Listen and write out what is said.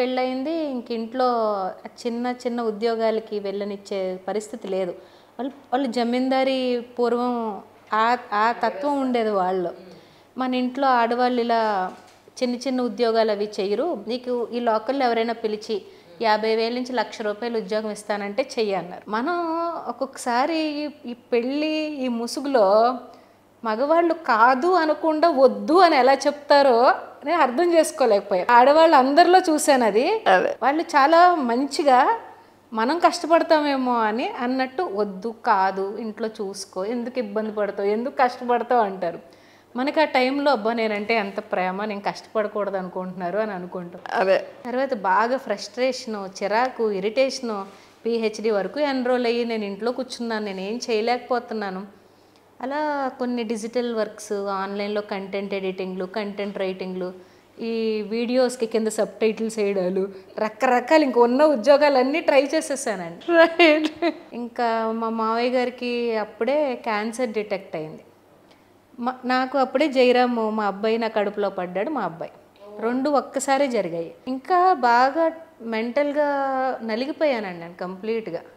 పెళ్ళయింది. ఇంక ఇంట్లో చిన్న చిన్న ఉద్యోగాలకి వెళ్ళనిచ్చే పరిస్థితి లేదు. వాళ్ళు జమీందారీ పూర్వం ఆ ఆ తత్వం ఉండేది వాళ్ళు. మన ఇంట్లో ఆడవాళ్ళు ఇలా చిన్న చిన్న ఉద్యోగాలు అవి చెయ్యరు. నీకు ఈ లోకల్లో ఎవరైనా పిలిచి 50,000 నుంచి ₹1,00,000 ఉద్యోగం ఇస్తానంటే చెయ్యి అన్నారు. మనం ఒక్కొక్కసారి ఈ పెళ్ళి ఈ ముసుగులో మగవాళ్ళు కాదు అనకుండా వద్దు అని ఎలా చెప్తారో నేను అర్థం చేసుకోలేకపోయా. ఆడవాళ్ళు అందరిలో చూశాను అది. వాళ్ళు చాలా మంచిగా మనం కష్టపడతామేమో అని అన్నట్టు వద్దు, కాదు, ఇంట్లో చూసుకో, ఎందుకు ఇబ్బంది పడతావు, ఎందుకు కష్టపడతావు అంటారు. మనకి ఆ టైంలో అబ్బా నేనంటే ఎంత ప్రేమ, నేను కష్టపడకూడదు అనుకుంటున్నారు అని అనుకుంటాం. తర్వాత బాగా ఫ్రస్ట్రేషను, చిరాకు, ఇరిటేషను, పిహెచ్డి వరకు ఎన్రోల్ అయ్యి నేను ఇంట్లో కూర్చున్నాను, నేనేం చేయలేకపోతున్నాను. అలా కొన్ని డిజిటల్ వర్క్స్, ఆన్లైన్లో కంటెంట్ ఎడిటింగ్లు, కంటెంట్ రైటింగ్లు, ఈ వీడియోస్కి కింద సబ్ టైటిల్స్ వేయడాలు, రకరకాలు ఇంక ఉన్న ఉద్యోగాలన్నీ ట్రై చేసేసానండి. ఇంకా మా మావయ్య గారికి అప్పుడే క్యాన్సర్ డిటెక్ట్ అయింది. నాకు అప్పుడే జయరాము మా అబ్బాయి నా కడుపులో పడ్డాడు. మా అబ్బాయి 2 ఒక్కసారే జరిగాయి. ఇంకా బాగా మెంటల్గా నలిగిపోయానండి నేను కంప్లీట్గా.